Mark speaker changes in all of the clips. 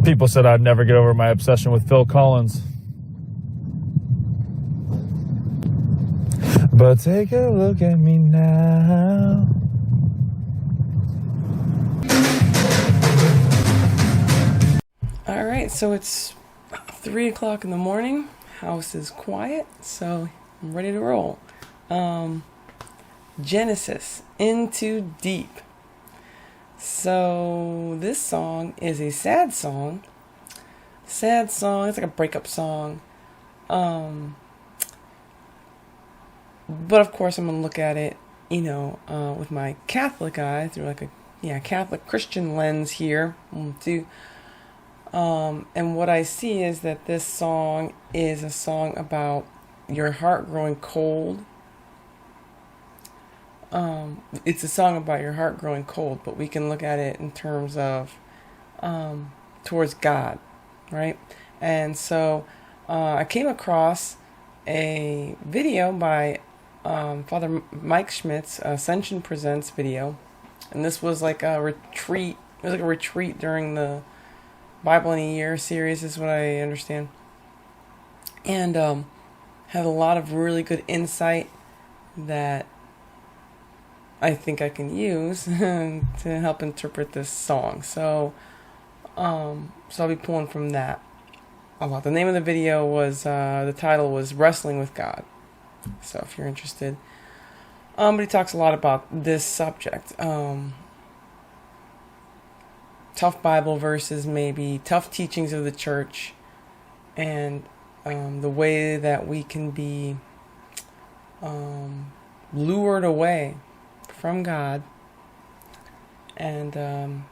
Speaker 1: People said I'd never get over my obsession with Phil Collins. But take a look at me now.
Speaker 2: All right, so it's 3 o'clock in the morning. House is quiet, so I'm ready to roll. Genesis, Into Deep. So this song is a sad song. Sad song. It's like a breakup song. But of course, I'm gonna look at it, with my Catholic eye, through like a Catholic Christian lens here. And what I see is that this song is a song about your heart growing cold. It's a song about your heart growing cold, but we can look at it in terms of towards God, right? And so I came across a video by Father Mike Schmidt's Ascension Presents video, and this was like a retreat. It was like a retreat during the Bible in a Year series, is what I understand, and had a lot of really good insight that I think I can use to help interpret this song. So I'll be pulling from that a lot. The name of the video was, the title was Wrestling with God. So if you're interested. But he talks a lot about this subject. Tough Bible verses, maybe, tough teachings of the church, and the way that we can be lured away from God, and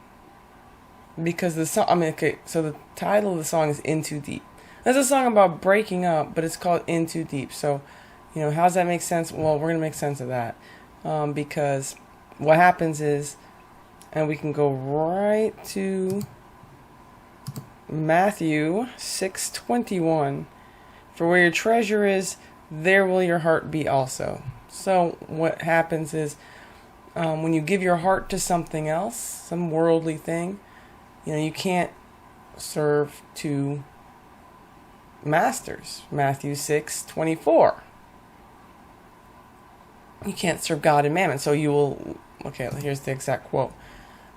Speaker 2: because the song, so the title of the song is Into Deep. There's a song about breaking up, but it's called Into Deep. So, how does that make sense? Well, we're going to make sense of that, because what happens is, and we can go right to Matthew 6:21, for where your treasure is, there will your heart be also. So what happens is, when you give your heart to something else, some worldly thing, you can't serve two masters. Matthew 6:24. You can't serve God and mammon. So you will, here's the exact quote.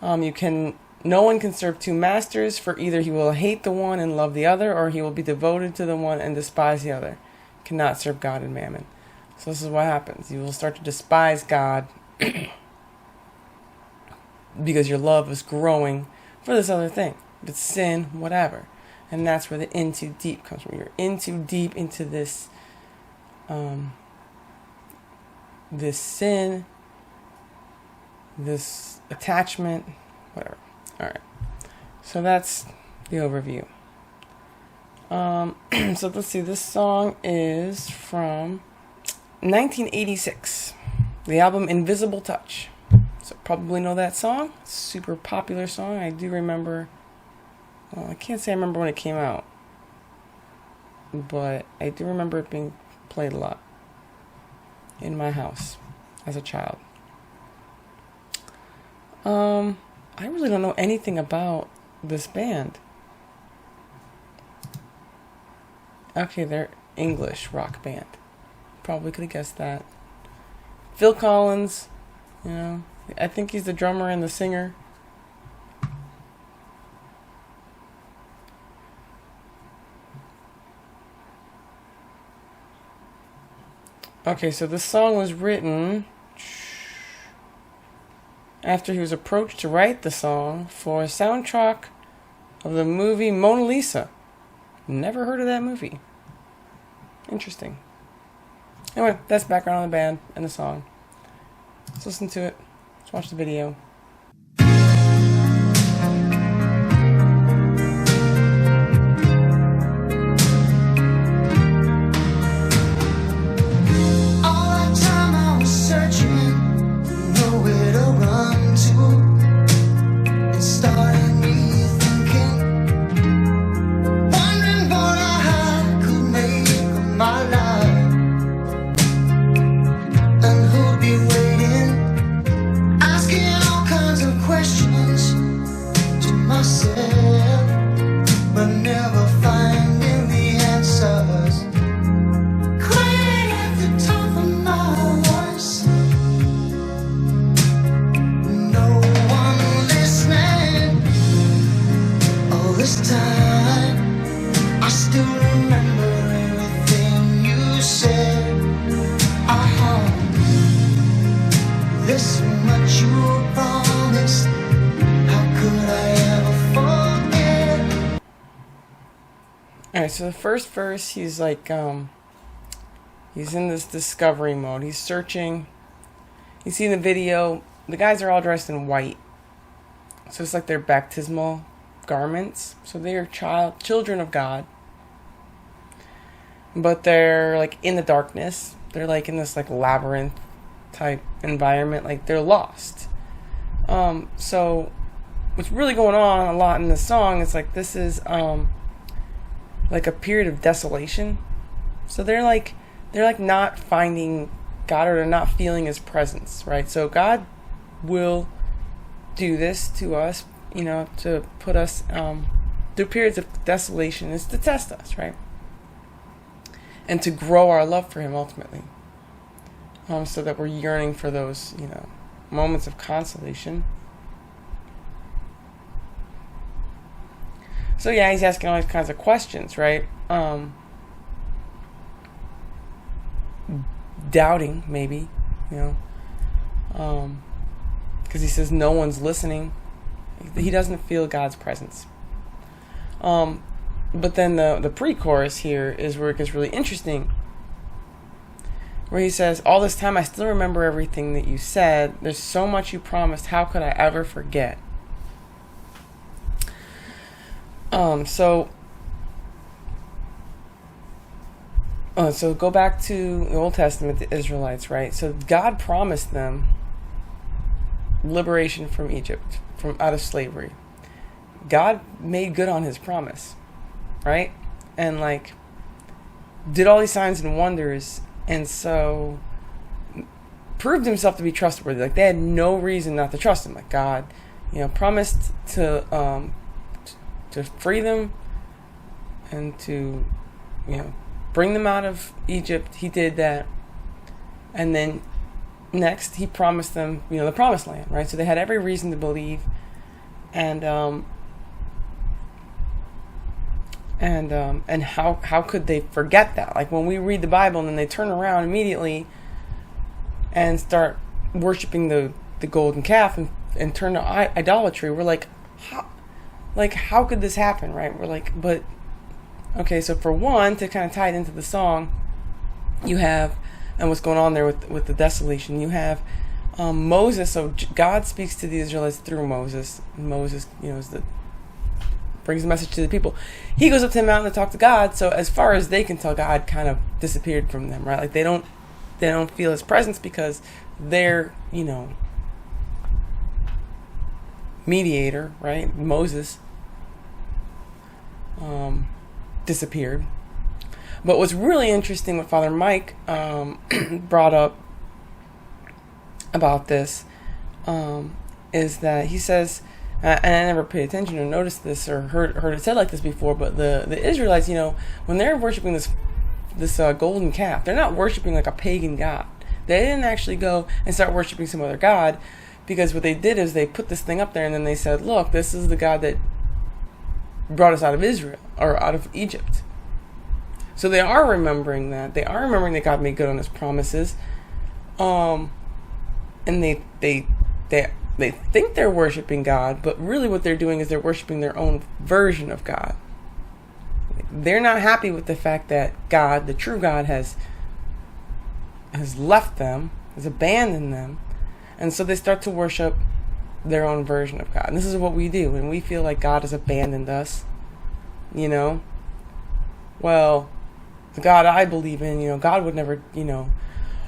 Speaker 2: No one can serve two masters, for either he will hate the one and love the other, or he will be devoted to the one and despise the other. You cannot serve God and mammon. So this is what happens. You will start to despise God because your love is growing for this other thing. If it's sin, whatever. And that's where the into deep comes from. You're into deep into this this sin, this attachment, whatever. Alright. So that's the overview. So let's see, this song is from 1986. The album Invisible Touch. So probably know that song. Super popular song. I do remember, I can't say I remember when it came out, but I do remember it being played a lot in my house as a child. I really don't know anything about this band. Okay, they're English rock band. Probably could have guessed that. Phil Collins, I think he's the drummer and the singer. Okay, so this song was written after he was approached to write the song for a soundtrack of the movie Mona Lisa. Never heard of that movie. Interesting. Anyway, that's background on the band and the song. Let's listen to it. Let's watch the video.
Speaker 3: Asking all this time. I still remember everything you said. This much you promised. How could I ever forget?
Speaker 2: Alright, so the first verse, he's like, he's in this discovery mode. He's searching. You see in the video, the guys are all dressed in white. So it's like their baptismal garments. So they are children of God. But they're like in the darkness. They're like in this like labyrinth type environment. Like they're lost. So what's really going on a lot in this song is like this is like a period of desolation. So they're like not finding God, or they're not feeling his presence, right? So God will do this to us, to put us through periods of desolation, is to test us, right? And to grow our love for him ultimately. So that we're yearning for those, moments of consolation. So yeah, he's asking all these kinds of questions, right? Doubting, maybe, because he says no one's listening. He doesn't feel God's presence. But then the pre-chorus here is where it gets really interesting, where he says, all this time I still remember everything that you said. There's so much you promised. How could I ever forget? So go back to the Old Testament, the Israelites, right? So God promised them liberation from Egypt, from out of slavery. God made good on his promise, right? And did all these signs and wonders, and so proved himself to be trustworthy. Like they had no reason not to trust him. Like God, promised to free them and to, bring them out of Egypt. He did that. And then next he promised them, the promised land, right? So they had every reason to believe. And how could they forget that? Like when we read the Bible and then they turn around immediately and start worshiping the golden calf and turn to idolatry, we're like, how could this happen, right? We're like, but okay, so for one, to kind of tie it into the song, you have, and what's going on there with the desolation, you have Moses. So God speaks to the Israelites through Moses. Moses, brings the message to the people. He goes up to the mountain to talk to God. So as far as they can tell, God kind of disappeared from them, right? Like they don't feel his presence because their, mediator, right? Moses, disappeared. But what's really interesting, what Father Mike brought up about this is that he says, and I never paid attention or noticed this or heard it said like this before, but the Israelites, when they're worshiping this golden calf, they're not worshiping like a pagan god. They didn't actually go and start worshiping some other god, because what they did is they put this thing up there and then they said, look, this is the God that brought us out of Israel, or out of Egypt. So they are remembering that. They are remembering that God made good on his promises. And they think they're worshiping God, but really what they're doing is they're worshiping their own version of God. They're not happy with the fact that God, the true God, has left them, has abandoned them. And so they start to worship their own version of God. And this is what we do when we feel like God has abandoned us. Well, the God I believe in, God would never,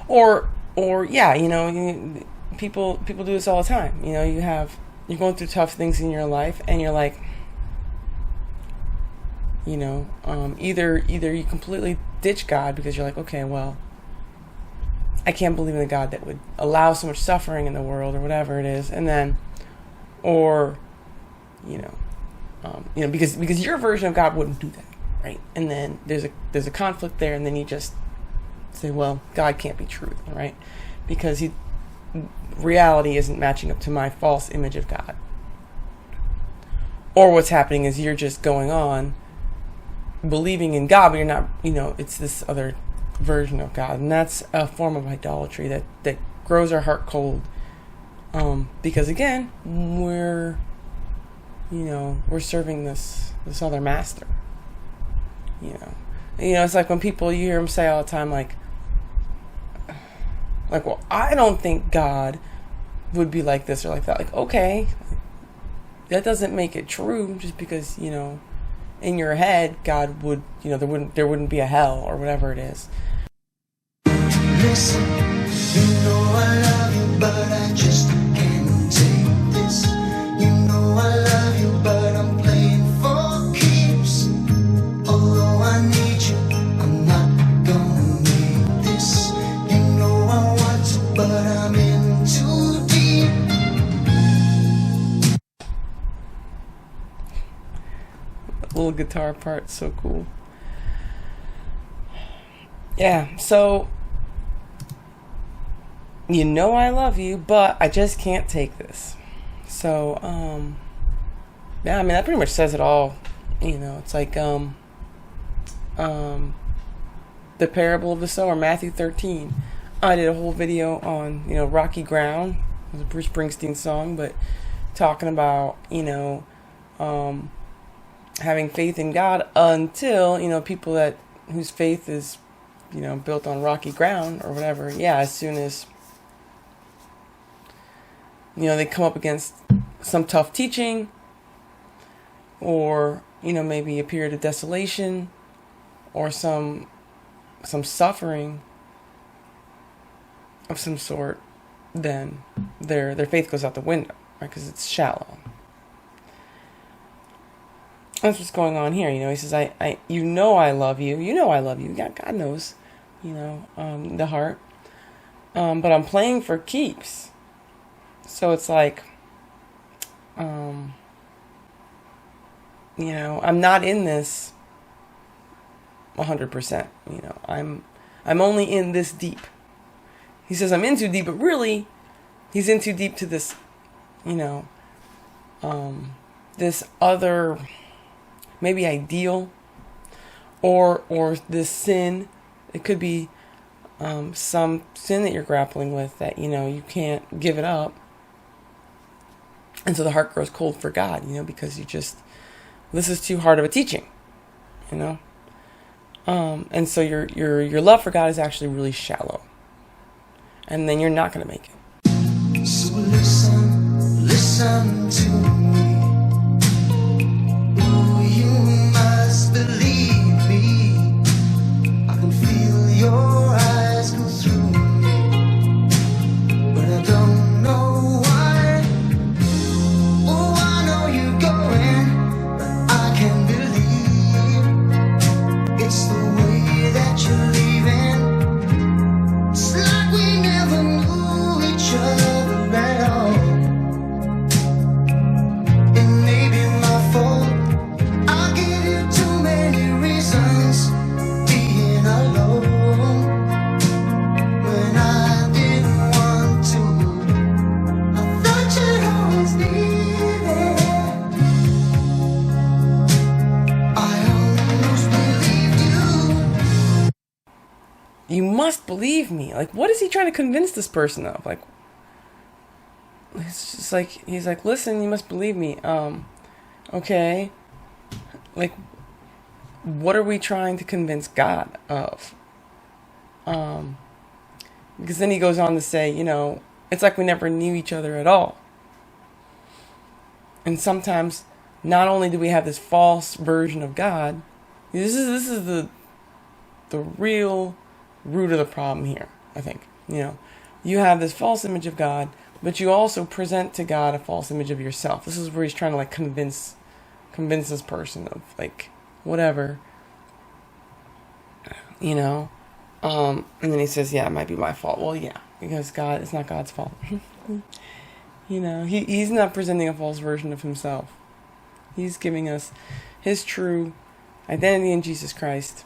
Speaker 2: or people do this all the time. You're going through tough things in your life, and you're like, either you completely ditch God because you're like, okay, well, I can't believe in a God that would allow so much suffering in the world, or whatever it is, and then, or, because your version of God wouldn't do that, right? And then there's a conflict there, and then you just say, well, God can't be truth, right? Because reality isn't matching up to my false image of God. Or what's happening is you're just going on believing in God, but you're not, it's this other version of God. And that's a form of idolatry that grows our heart cold. Because again, we're serving this other master. It's like when you hear them say all the time, like, well, I don't think God would be like this or like that. Like, okay, that doesn't make it true just because, in your head, God would, there wouldn't be a hell or whatever it is.
Speaker 3: Listen, I love you, but I just can't take this. I love you, but I'm playing for keeps. Although I need you, I'm not gonna make this. I want to, but I'm in too deep.
Speaker 2: That little guitar part's so cool. Yeah, so I love you, but I just can't take this. So, yeah, I mean, that pretty much says it all. It's like the parable of the sower, Matthew 13. I did a whole video on, Rocky Ground. It was a Bruce Springsteen song, but talking about, having faith in God until, people whose faith is, built on rocky ground or whatever. Yeah, as soon as, they come up against some tough teaching or, maybe a period of desolation or some suffering of some sort, then their faith goes out the window, right? Because it's shallow. That's what's going on here. He says, I love you. I love you. Yeah, God knows, the heart. But I'm playing for keeps. So it's like, I'm not in this 100%. I'm only in this deep. He says I'm in too deep, but really, he's in too deep to this, this other, maybe ideal, or this sin. It could be some sin that you're grappling with that you can't give it up. And so the heart grows cold for God, because this is too hard of a teaching, and so your love for God is actually really shallow, and then you're not going to make it.
Speaker 3: So listen to me. Oh, you must believe me. I can feel your eyes go through me, but I don't know why. Oh, I know you're going, but I can't believe it's the way that you're leaving. It's like we never knew each other at all. It may be my fault. I give you too many reasons being alone when I didn't want to. I thought you'd always be there. I almost believed you.
Speaker 2: You must believe me. Like, what is he trying to convince this person of? Like, it's just like, he's like, listen, you must believe me. Okay. Like, what are we trying to convince God of? Because then he goes on to say, it's like we never knew each other at all. And sometimes, not only do we have this false version of God, this is the real root of the problem here, I think. You have this false image of God, but you also present to God a false image of yourself. This is where he's trying to like convince this person of like whatever, and then he says, yeah, it might be my fault. Well, yeah, because it's not God's fault. He's not presenting a false version of himself. He's giving us his true identity in Jesus Christ.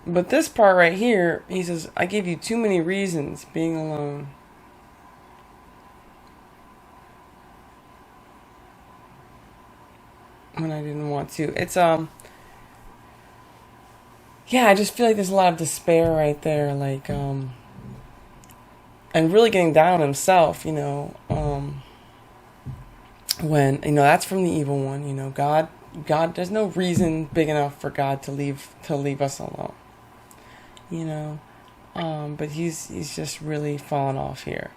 Speaker 2: But this part right here, he says, I give you too many reasons being alone. when I didn't want to. It's yeah, I just feel like there's a lot of despair right there, like and really getting down on himself, when that's from the evil one. God, there's no reason big enough for God to leave us alone, but he's just really fallen off here.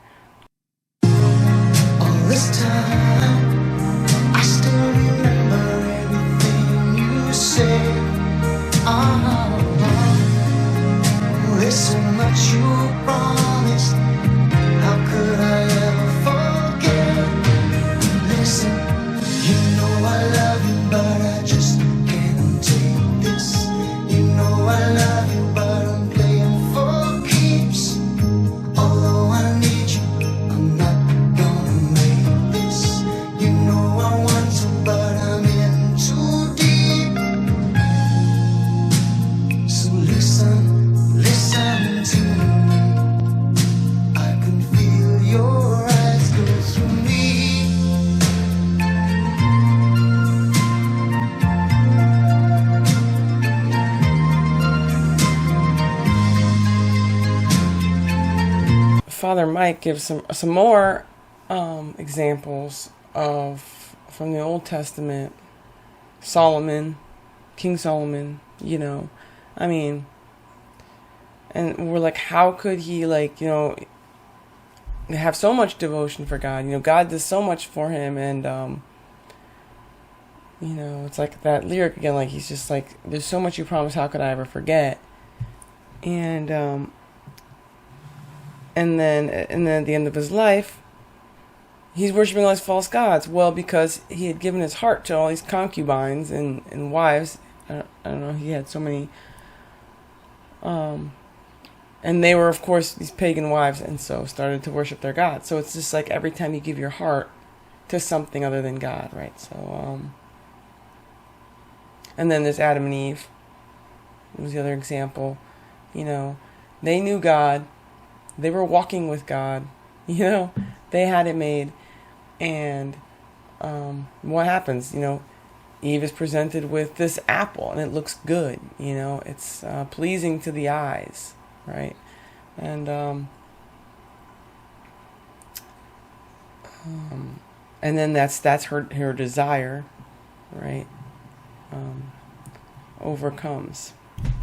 Speaker 3: All this time, I still remember everything you said. There's so much you promised. How could I ever forget? Listen, you know I love you, but I just can't take this. You know I love you, but I'm playing for keeps. Although I need you, I'm not gonna make this. You know I want to, but I'm in too deep. So listen to me. I can feel your eyes go through me.
Speaker 2: Father Mike gives some more examples from the Old Testament. King Solomon, I mean, and we're like, how could he have so much devotion for God? God does so much for him, and it's like that lyric again, like he's just like, there's so much you promised, how could I ever forget? And then at the end of his life, he's worshiping all these false gods. Well, because he had given his heart to all these concubines and wives. I don't know, he had so many. And they were, of course, these pagan wives, and so started to worship their gods. So it's just like every time you give your heart to something other than God, right? So, and then there's Adam and Eve. It was the other example. They knew God. They were walking with God. They had it made. And what happens? Eve is presented with this apple, and it looks good. It's pleasing to the eyes, right? And then that's her desire, right? Overcomes,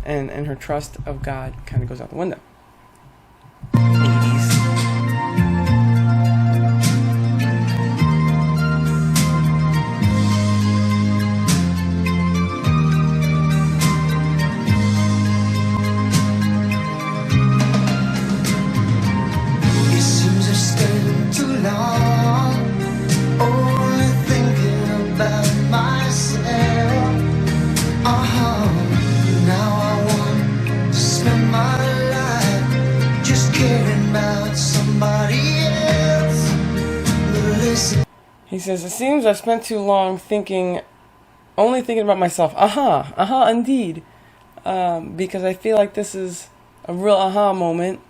Speaker 2: and her trust of God kind of goes out the window. Ladies.
Speaker 3: It seems I've stayed too long, only thinking about myself. Now I want to spend my life just caring about somebody else. But listen.
Speaker 2: He says, it seems I've spent too long only thinking about myself. Indeed. Because I feel like this is a real aha moment.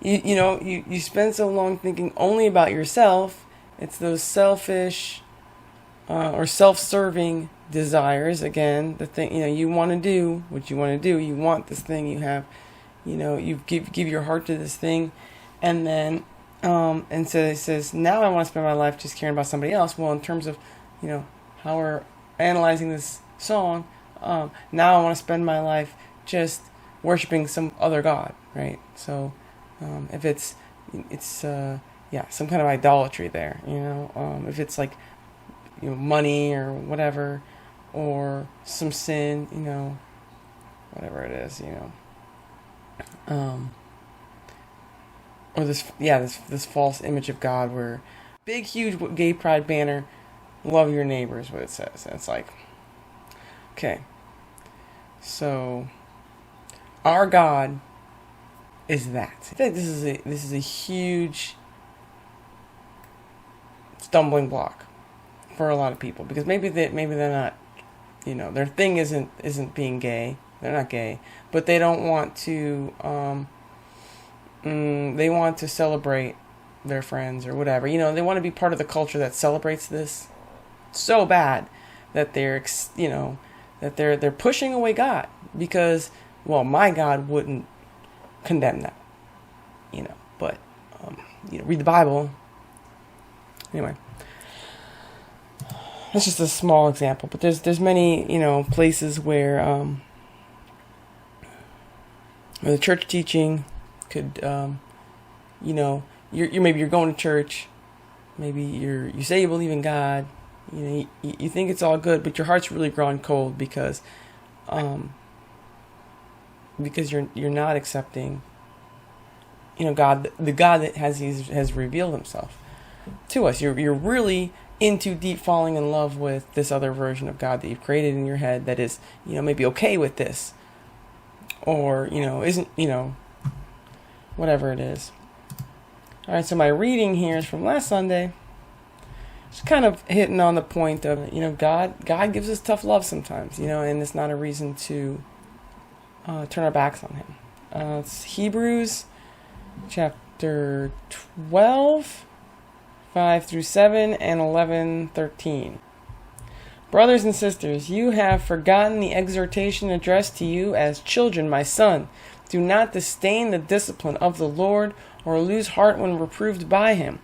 Speaker 2: You spend so long thinking only about yourself. It's those selfish or self-serving desires. Again, the thing, you want to do what you want to do. You want this thing. You have, you give your heart to this thing, and then and so it says, now I want to spend my life just caring about somebody else. Well, in terms of, how we're analyzing this song, now I want to spend my life just worshiping some other god, right? So if it's some kind of idolatry there, if it's like, money or whatever, or some sin, whatever it is, or this false image of God, where big huge gay pride banner, love your neighbor is what it says. And it's like, okay, so our God is that. I think this is a huge stumbling block for a lot of people, because maybe they're not, their thing isn't being gay. They're not gay, but they don't want to. They want to celebrate their friends or whatever. They want to be part of the culture that celebrates this. so bad that they're pushing away God because, well, my God wouldn't condemn that, but read the Bible. Anyway, that's just a small example, but there's many, places where the church teaching could, you're going to church, maybe you say you believe in God, you think it's all good, but your heart's really growing cold because you're not accepting, God, the God that has revealed himself to us. You're really into deep falling in love with this other version of God that you've created in your head that is, maybe okay with this, or, isn't, whatever it is. All right, so my reading here is from last Sunday. Just kind of hitting on the point of, God gives us tough love sometimes, and it's not a reason to turn our backs on him. It's Hebrews chapter 12, 5-7, and 11-13. Brothers and sisters, you have forgotten the exhortation addressed to you as children, my son. Do not disdain the discipline of the Lord, or lose heart when reproved by him.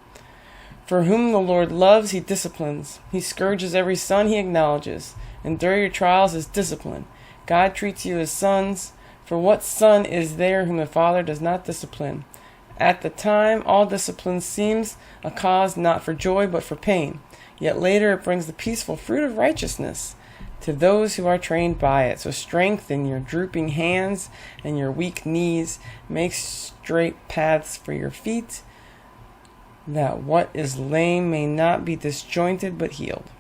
Speaker 2: For whom the Lord loves, he disciplines. He scourges every son he acknowledges. Endure your trials as discipline. God treats you as sons. For what son is there whom the Father does not discipline? At the time, all discipline seems a cause not for joy, but for pain. Yet later it brings the peaceful fruit of righteousness to those who are trained by it. So strengthen your drooping hands and your weak knees. Make straight paths for your feet, that what is lame may not be disjointed but healed.